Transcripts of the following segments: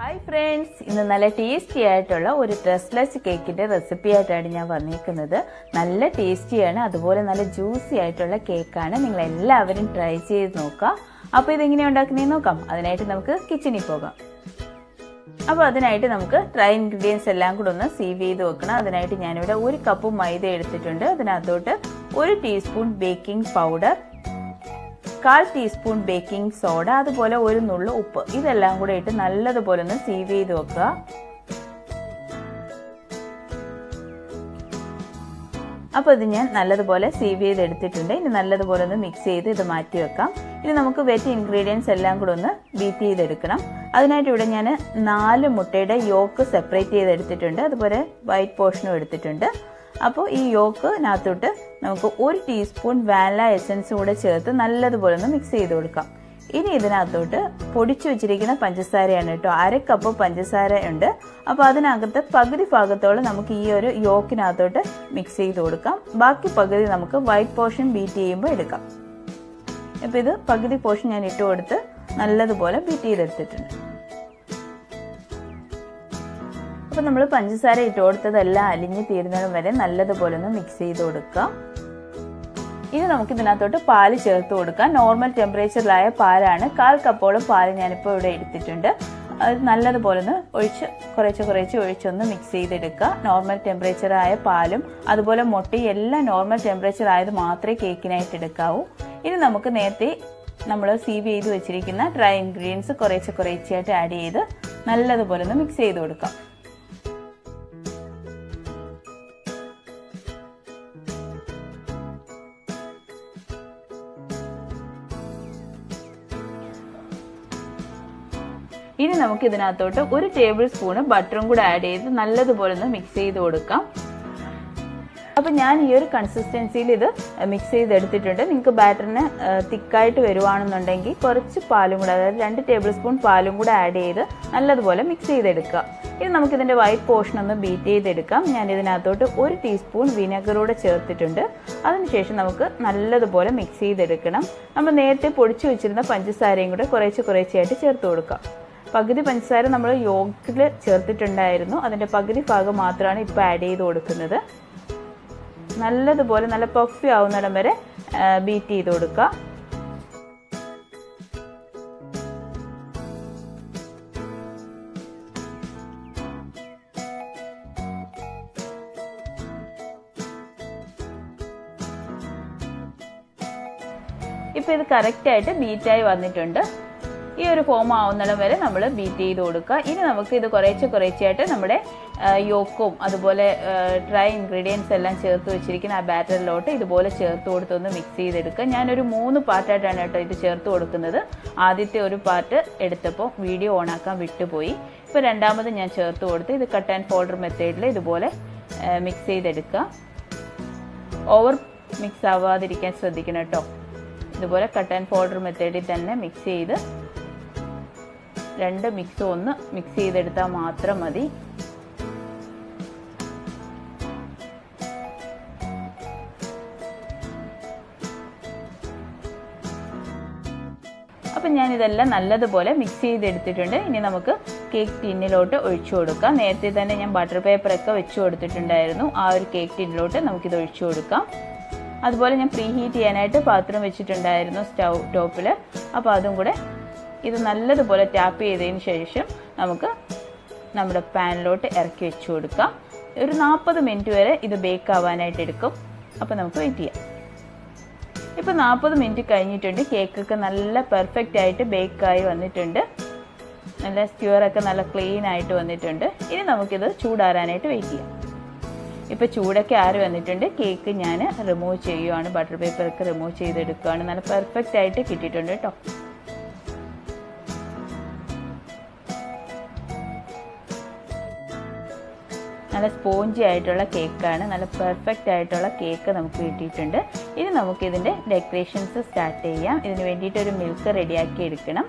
Hi friends, ഇന്ന് നല്ല tasty ആയിട്ടുള്ള ഒരു ഡ്രസ്ലെസ് കേക്കിൻ്റെ റെസിപ്പി ആയിട്ടാണ് ഞാൻ വന്നിരിക്കുന്നത്. നല്ല ടേസ്റ്റിയാണ്, അതുപോലെ നല്ല ജ്യൂസി ആയിട്ടുള്ള കേക്കാണ്. നിങ്ങൾ എല്ലാവരും ട്രൈ ചെയ്ത് നോക്കുക. അപ്പോൾ ഇതെങ്ങനെയാണ് ഉണ്ടാക്കുന്നതെന്ന് നോക്കാം. അതിനായിട്ട് നമുക്ക് കിച്ചണിൽ പോകാം. അപ്പോൾ അതിനായിട്ട് നമുക്ക് ഡ്രൈ ഇൻഗ്രീഡിയൻസ് എല്ലാം കൂടെ ഒന്ന് സീവ് ചെയ്ത് വെക്കണം. അതിനായിട്ട് ഞാനിവിടെ 1 കപ്പ് മൈദ എടുത്തിട്ടുണ്ട്. അതിനകത്തോട്ട് 1 teaspoon baking powder, 1/4 teaspoon baking soda, അതുപോലെ 1 നുള്ളു ഉപ്പ്, ഇതെല്ലാം കൂടെ ഇട്ട് നല്ലതുപോലെ ഒന്ന് സീവ് ചെയ്ത് വെക്കുക. അപ്പോൾ ഇത് ഞാൻ നല്ലതുപോലെ സീവ് ചെയ്ത് എടുത്തിട്ടുണ്ട്. ഇനി നല്ലതുപോലെ ഒന്ന് മിക്സ് ചെയ്ത് ഇത് മാറ്റി വെക്കാം. ഇനി നമുക്ക് വെറ്റ് ഇൻഗ്രീഡിയൻസ് എല്ലാം കൂടെ ഒന്ന് ബീറ്റ് ചെയ്തെടുക്കണം. അതിനായിട്ട് ഇവിടെ ഞാൻ 4 മുട്ടയുടെ യോക്ക് സെപ്പറേറ്റ് ചെയ്തെടുത്തിട്ടുണ്ട്. അതുപോലെ വൈറ്റ് പോർഷനും എടുത്തിട്ടുണ്ട്. അപ്പോൾ ഈ യോക്കിനകത്തോട്ട് നമുക്ക് 1 ടീസ്പൂൺ വാനില എസൻസ് കൂടെ ചേർത്ത് നല്ലതുപോലെ ഒന്ന് മിക്സ് ചെയ്ത് കൊടുക്കാം. ഇനി ഇതിനകത്തോട്ട് പൊടിച്ചു വെച്ചിരിക്കുന്ന പഞ്ചസാരയാണ് കേട്ടോ. 1/2 കപ്പ് പഞ്ചസാര ഉണ്ട്. അപ്പോൾ അതിനകത്ത് പകുതി ഭാഗത്തോളം നമുക്ക് ഈ ഒരു യോക്കിനകത്തോട്ട് മിക്സ് ചെയ്ത് കൊടുക്കാം. ബാക്കി പകുതി നമുക്ക് വൈറ്റ് പോർഷൻ ബീറ്റ് ചെയ്യുമ്പോൾ എടുക്കാം. അപ്പോൾ ഇത് പകുതി പോർഷൻ ഞാൻ ഇട്ട് കൊടുത്ത് നല്ലതുപോലെ ബീറ്റ് ചെയ്തെടുത്തിട്ടുണ്ട്. അപ്പോൾ നമ്മൾ പഞ്ചസാര ഇട്ട് കൊടുത്തതെല്ലാം അലിഞ്ഞ് തീരുന്നതും വരെ നല്ലതുപോലെ ഒന്ന് മിക്സ് ചെയ്ത് കൊടുക്കാം. ഇനി നമുക്ക് ഇതിനകത്തോട്ട് പാല് ചേർത്ത് കൊടുക്കാം. നോർമൽ ടെമ്പറേച്ചറിലായ പാലാണ്. 1/4 കപ്പോളം പാല് ഞാനിപ്പോൾ ഇവിടെ എടുത്തിട്ടുണ്ട്. അത് നല്ലതുപോലെ ഒന്ന് കുറേശ്ശെ ഒഴിച്ചൊന്ന് മിക്സ് ചെയ്തെടുക്കുക. നോർമൽ ടെമ്പറേച്ചറായ പാലും അതുപോലെ മുട്ടയും എല്ലാം നോർമൽ ടെമ്പറേച്ചർ ആയത് മാത്രമേ കേക്കിനായിട്ട് എടുക്കാവൂ. ഇനി നമുക്ക് നേരത്തെ നമ്മൾ സീവ് ചെയ്ത് വെച്ചിരിക്കുന്ന ഡ്രൈ ഇൻഗ്രീഡിയൻസ് കുറേശ്ശെയായിട്ട് ആഡ് ചെയ്ത് നല്ലതുപോലെ ഒന്ന് മിക്സ് ചെയ്ത് കൊടുക്കാം. ഇനി നമുക്ക് ഇതിനകത്തോട്ട് 1 ടേബിൾ സ്പൂണ് ബട്ടറും കൂടെ ആഡ് ചെയ്ത് നല്ലതുപോലെ ഒന്ന് മിക്സ് ചെയ്ത് കൊടുക്കാം. അപ്പം ഞാൻ ഈ ഒരു കൺസിസ്റ്റൻസിയിൽ ഇത് മിക്സ് ചെയ്തെടുത്തിട്ടുണ്ട്. നിങ്ങൾക്ക് ബാറ്ററിന് തിക്കായിട്ട് വരുവാണെന്നുണ്ടെങ്കിൽ കുറച്ച് പാലും കൂടെ, അതായത് 2 ടേബിൾ സ്പൂൺ പാലും കൂടെ ആഡ് ചെയ്ത് നല്ലതുപോലെ മിക്സ് ചെയ്തെടുക്കുക. ഇനി നമുക്കിതിൻ്റെ വൈറ്റ് പോർഷൻ ഒന്ന് ബീറ്റ് ചെയ്തെടുക്കാം. ഞാൻ ഇതിനകത്തോട്ട് 1 ടീസ്പൂൺ വിനെഗറൂടെ ചേർത്തിട്ടുണ്ട്. അതിനുശേഷം നമുക്ക് നല്ലതുപോലെ മിക്സ് ചെയ്തെടുക്കണം. നമ്മൾ നേരത്തെ പൊടിച്ചു വെച്ചിരുന്ന പഞ്ചസാരയും കൂടെ കുറേശ്ശെയായിട്ട് ചേർത്ത് കൊടുക്കാം. പകുതി പഞ്ചസാര നമ്മൾ യോക്കിൽ ചേർത്തിട്ടുണ്ടായിരുന്നു. അതിൻ്റെ പകുതി ഭാഗം മാത്രമാണ് ഇപ്പോൾ ആഡ് ചെയ്ത് കൊടുക്കുന്നത്. നല്ലതുപോലെ നല്ല പഫി ആവുന്നിടം വരെ ബീറ്റ് ചെയ്ത് കൊടുക്കുക. ഇപ്പോൾ ഇത് കറക്റ്റായിട്ട് ബീറ്റായി വന്നിട്ടുണ്ട്. ഈ ഒരു ഫോം ആവുന്നിടം വരെ നമ്മൾ ബീറ്റ് ചെയ്ത് കൊടുക്കുക. ഇനി നമുക്ക് ഇത് കുറേശ്ശെയായിട്ട് നമ്മുടെ യോക്കും അതുപോലെ ഡ്രൈ ഇൻഗ്രീഡിയൻസ് എല്ലാം ചേർത്ത് വെച്ചിരിക്കുന്ന ആ ബാറ്ററിലോട്ട് ഇതുപോലെ ചേർത്ത് കൊടുത്തൊന്ന് മിക്സ് ചെയ്തെടുക്കുക. ഞാനൊരു 3 പാർട്ടായിട്ടാണ് കേട്ടോ ഇത് ചേർത്ത് കൊടുക്കുന്നത്. ആദ്യത്തെ ഒരു പാർട്ട് എടുത്തപ്പോൾ വീഡിയോ ഓണാക്കാൻ വിട്ടുപോയി. ഇപ്പോൾ രണ്ടാമത് ഞാൻ ചേർത്ത് കൊടുത്ത് ഇത് കട്ട് ആൻഡ് ഫോൾഡർ മെത്തേഡിൽ ഇതുപോലെ മിക്സ് ചെയ്തെടുക്കുക. ഓവർ മിക്സ് ആവാതിരിക്കാൻ ശ്രദ്ധിക്കണം കേട്ടോ. ഇതുപോലെ കട്ട് ആൻഡ് ഫോൾഡർ മെത്തേഡിൽ തന്നെ മിക്സ് ചെയ്ത് 2 മിക്സും ഒന്ന് മിക്സ് ചെയ്തെടുത്താൽ മാത്രം മതി. അപ്പം ഞാനിതെല്ലാം നല്ലതുപോലെ മിക്സ് ചെയ്തെടുത്തിട്ടുണ്ട്. ഇനി നമുക്ക് കേക്ക് ടിന്നിലോട്ട് ഒഴിച്ചു കൊടുക്കാം. നേരത്തെ തന്നെ ഞാൻ ബട്ടർ പേപ്പറൊക്കെ വെച്ച് കൊടുത്തിട്ടുണ്ടായിരുന്നു. ആ ഒരു കേക്ക് ടിന്നിലോട്ട് നമുക്കിത് ഒഴിച്ചു കൊടുക്കാം. അതുപോലെ ഞാൻ പ്രീ ഹീറ്റ് ചെയ്യാനായിട്ട് പാത്രം വെച്ചിട്ടുണ്ടായിരുന്നു സ്റ്റൗ ടോപ്പിൽ. അപ്പോൾ അതും കൂടെ ഇത് നല്ലതുപോലെ ടാപ്പ് ചെയ്തതിന് ശേഷം നമുക്ക് നമ്മുടെ പാനിലോട്ട് ഇറക്കി വെച്ച് കൊടുക്കാം. ഒരു 40 മിനിറ്റ് വരെ ഇത് ബേക്ക് ആവാനായിട്ട് എടുക്കും. അപ്പോൾ നമുക്ക് വെയിറ്റ് ചെയ്യാം. ഇപ്പോൾ 40 മിനിറ്റ് കഴിഞ്ഞിട്ടുണ്ട്. കേക്കൊക്കെ നല്ല പെർഫെക്റ്റ് ആയിട്ട് ബേക്കായി വന്നിട്ടുണ്ട്. നല്ല സ്ക്യൂറൊക്കെ നല്ല ക്ലീൻ ആയിട്ട് വന്നിട്ടുണ്ട്. ഇനി നമുക്കിത് ചൂടാറാനായിട്ട് വെയിറ്റ് ചെയ്യാം. ഇപ്പോൾ ചൂടൊക്കെ ആറി വന്നിട്ടുണ്ട്. കേക്ക് ഞാൻ റിമൂവ് ചെയ്യുകയാണ്. ബട്ടർ പേപ്പറൊക്കെ റിമൂവ് ചെയ്തെടുക്കുകയാണ്. നല്ല പെർഫെക്റ്റ് ആയിട്ട് കിട്ടിയിട്ടുണ്ട് കേട്ടോ. നല്ല സ്പോഞ്ചി ആയിട്ടുള്ള കേക്കാണ്. നല്ല പെർഫെക്റ്റ് ആയിട്ടുള്ള കേക്ക് നമുക്ക് കിട്ടിയിട്ടുണ്ട്. ഇനി നമുക്കിതിൻ്റെ ഡെക്കറേഷൻസ് സ്റ്റാർട്ട് ചെയ്യാം. ഇതിന് വേണ്ടിയിട്ടൊരു മിൽക്ക് റെഡിയാക്കി എടുക്കണം.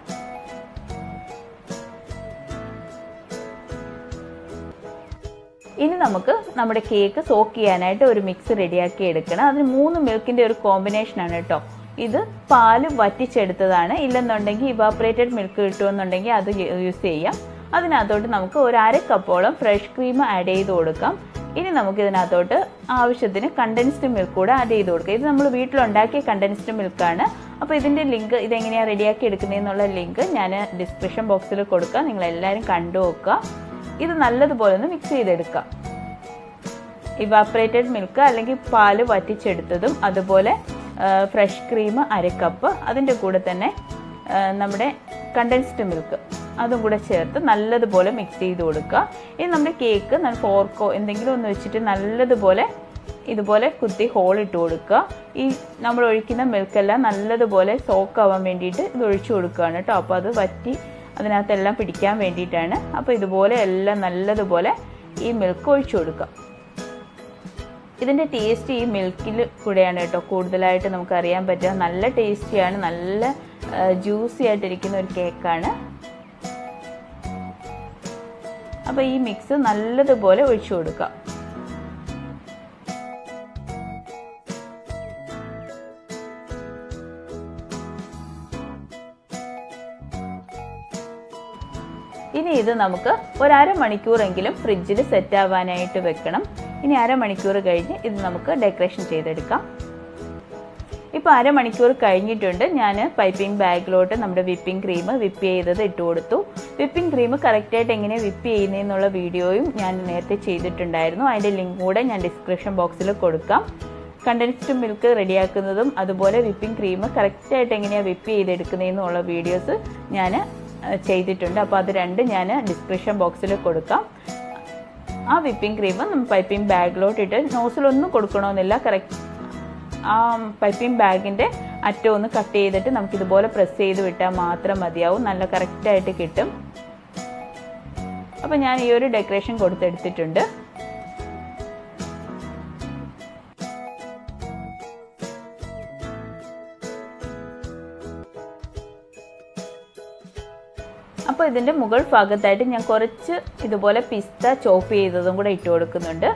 ഇനി നമുക്ക് നമ്മുടെ കേക്ക് സോക്ക് ചെയ്യാനായിട്ട് ഒരു മിക്സ് റെഡിയാക്കി എടുക്കണം. അതിന് 3 മിൽക്കിൻ്റെ ഒരു കോമ്പിനേഷനാണ് കേട്ടോ. ഇത് പാല് വറ്റിച്ചെടുത്തതാണ്. ഇല്ലെന്നുണ്ടെങ്കിൽ ഇവാപ്പറേറ്റഡ് മിൽക്ക് കിട്ടുമെന്നുണ്ടെങ്കിൽ അത് യൂസ് ചെയ്യാം. അതിനകത്തോട്ട് നമുക്ക് ഒരു 1/2 കപ്പോളം ഫ്രഷ് ക്രീം ആഡ് ചെയ്ത് കൊടുക്കാം. ഇനി നമുക്ക് ഇതിനകത്തോട്ട് ആവശ്യത്തിന് കണ്ടൻസ്ഡ് മിൽക്ക് കൂടെ ആഡ് ചെയ്ത് കൊടുക്കാം. ഇത് നമ്മൾ വീട്ടിലുണ്ടാക്കിയ കണ്ടൻസ്ഡ് മിൽക്കാണ്. അപ്പോൾ ഇതിൻ്റെ ലിങ്ക് ഇതെങ്ങനെയാണ് റെഡിയാക്കി എടുക്കുന്നതെന്നുള്ള ലിങ്ക് ഞാൻ ഡിസ്ക്രിപ്ഷൻ ബോക്സിൽ കൊടുക്കാം. നിങ്ങളെല്ലാവരും കണ്ടു നോക്കുക. ഇത് നല്ലതുപോലെ ഒന്ന് മിക്സ് ചെയ്തെടുക്കാം. ഇവാപ്പറേറ്റഡ് മിൽക്ക് അല്ലെങ്കിൽ പാല് വറ്റിച്ചെടുത്തതും അതുപോലെ ഫ്രഷ് ക്രീം 1/2 കപ്പ്, അതിൻ്റെ കൂടെ തന്നെ നമ്മുടെ കണ്ടൻസ്ഡ് മിൽക്ക് അതും കൂടെ ചേർത്ത് നല്ലതുപോലെ മിക്സ് ചെയ്ത് കൊടുക്കുക. ഇനി നമ്മുടെ കേക്ക് ഫോർക്കോ എന്തെങ്കിലും ഒന്ന് വെച്ചിട്ട് നല്ലതുപോലെ ഇതുപോലെ കുത്തി ഹോൾ ഇട്ട് കൊടുക്കുക. ഈ നമ്മൾ ഒഴിക്കുന്ന മിൽക്കെല്ലാം നല്ലതുപോലെ സോക്ക് ആവാൻ വേണ്ടിയിട്ട് ഇത് ഒഴിച്ചു കൊടുക്കുകയാണ് കേട്ടോ. അപ്പോൾ അത് വറ്റി അതിനകത്തെല്ലാം പിടിക്കാൻ വേണ്ടിയിട്ടാണ്. അപ്പോൾ ഇതുപോലെ എല്ലാം നല്ലതുപോലെ ഈ മിൽക്ക് ഒഴിച്ചു കൊടുക്കുക. ഇതിൻ്റെ ടേസ്റ്റ് ഈ മിൽക്കിൽ കൂടെയാണ് കേട്ടോ കൂടുതലായിട്ട് നമുക്ക് അറിയാൻ പറ്റുക. നല്ല ടേസ്റ്റിയാണ്, നല്ല ജ്യൂസി ആയിട്ടിരിക്കുന്ന ഒരു കേക്കാണ്. അപ്പോൾ ഈ മിക്സ് നല്ലതുപോലെ ഒഴിച്ചു കൊടുക്കുക. ഇനി ഇത് നമുക്ക് ഒരു 1/2 മണിക്കൂറെങ്കിലും ഫ്രിഡ്ജിൽ സെറ്റ് ആവാനായിട്ട് വെക്കണം. ഇനി 1/2 മണിക്കൂർ കഴിഞ്ഞ് ഇത് നമുക്ക് ഡെക്കറേഷൻ ചെയ്തെടുക്കാം. ഇപ്പോൾ 1/2 മണിക്കൂർ കഴിഞ്ഞിട്ടുണ്ട്. ഞാൻ പൈപ്പിംഗ് ബാഗിലോട്ട് നമ്മുടെ വിപ്പിംഗ് ക്രീം വിപ്പ് ചെയ്തത് ഇട്ട് കൊടുത്തു. വിപ്പിംഗ് ക്രീം കറക്റ്റായിട്ട് എങ്ങനെ വിപ്പ് ചെയ്യുന്നതെന്നുള്ള വീഡിയോയും ഞാൻ നേരത്തെ ചെയ്തിട്ടുണ്ടായിരുന്നു. അതിൻ്റെ ലിങ്ക് കൂടെ ഞാൻ ഡിസ്ക്രിപ്ഷൻ ബോക്സിൽ കൊടുക്കാം. കണ്ടൻസ്ഡ് മിൽക്ക് റെഡിയാക്കുന്നതും അതുപോലെ വിപ്പിംഗ് ക്രീം കറക്റ്റായിട്ട് എങ്ങനെയാണ് വിപ്പ് ചെയ്തെടുക്കുന്നതെന്നുള്ള വീഡിയോസ് ഞാൻ ചെയ്തിട്ടുണ്ട്. അപ്പോൾ അത് രണ്ടും ഞാൻ ഡിസ്ക്രിപ്ഷൻ ബോക്സിൽ കൊടുക്കാം. ആ വിപ്പിംഗ് ക്രീം നമ്മൾ പൈപ്പിംഗ് ബാഗിലോട്ടിട്ട് നോസിലൊന്നും കൊടുക്കണമെന്നില്ല. കറക്റ്റ് ആ പൈപ്പിംഗ് ബാഗിൻ്റെ അറ്റം ഒന്ന് കട്ട് ചെയ്തിട്ട് നമുക്കിതുപോലെ പ്രസ് ചെയ്ത് വിട്ടാൽ മാത്രം മതിയാവും. നല്ല കറക്റ്റായിട്ട് കിട്ടും. അപ്പോൾ ഞാൻ ഈ ഒരു ഡെക്കറേഷൻ കൊടുത്തെടുത്തിട്ടുണ്ട്. അപ്പോൾ ഇതിൻ്റെ മുകൾ ഭാഗത്തായിട്ട് ഞാൻ കുറച്ച് ഇതുപോലെ പിസ്ത ചോപ്പ് ചെയ്തതും കൂടെ ഇട്ട് കൊടുക്കുന്നുണ്ട്.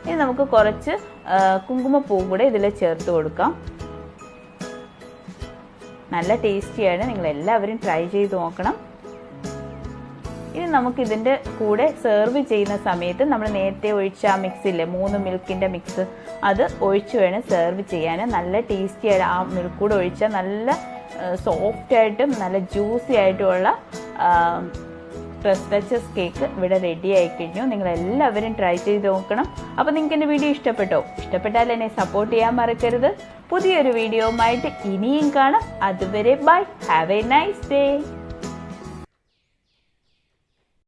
ഇനി നമുക്ക് കുറച്ച് കുങ്കുമപ്പൂവും കൂടെ ഇതിൽ ചേർത്ത് കൊടുക്കാം. നല്ല ടേസ്റ്റിയാണ്, നിങ്ങളെല്ലാവരും ട്രൈ ചെയ്ത് നോക്കണം. ഇനി നമുക്കിതിൻ്റെ കൂടെ സെർവ് ചെയ്യുന്ന സമയത്ത് നമ്മൾ നേരത്തെ ഒഴിച്ച ആ മിക്സില്ലേ 3 മിൽക്കിൻ്റെ മിക്സ്, അത് ഒഴിച്ച് വേണം സെർവ് ചെയ്യാൻ. നല്ല ടേസ്റ്റിയാണ്. ആ മിൽക്ക് കൂടെ ഒഴിച്ചാൽ നല്ല സോഫ്റ്റായിട്ടും നല്ല ജ്യൂസി ആയിട്ടുമുള്ള ലെച്ചസ് കേക്ക് ഇവിടെ റെഡി ആയി കഴിഞ്ഞു. നിങ്ങളെല്ലാവരും ട്രൈ ചെയ്ത് നോക്കണം. അപ്പോൾ നിങ്ങൾക്ക് എൻ്റെ വീഡിയോ ഇഷ്ടപ്പെട്ടാൽ എന്നെ സപ്പോർട്ട് ചെയ്യാൻ മറക്കരുത്. പുതിയൊരു വീഡിയോയുമായിട്ട് ഇനിയും കാണാം. അതുവരെ bye, have a nice day.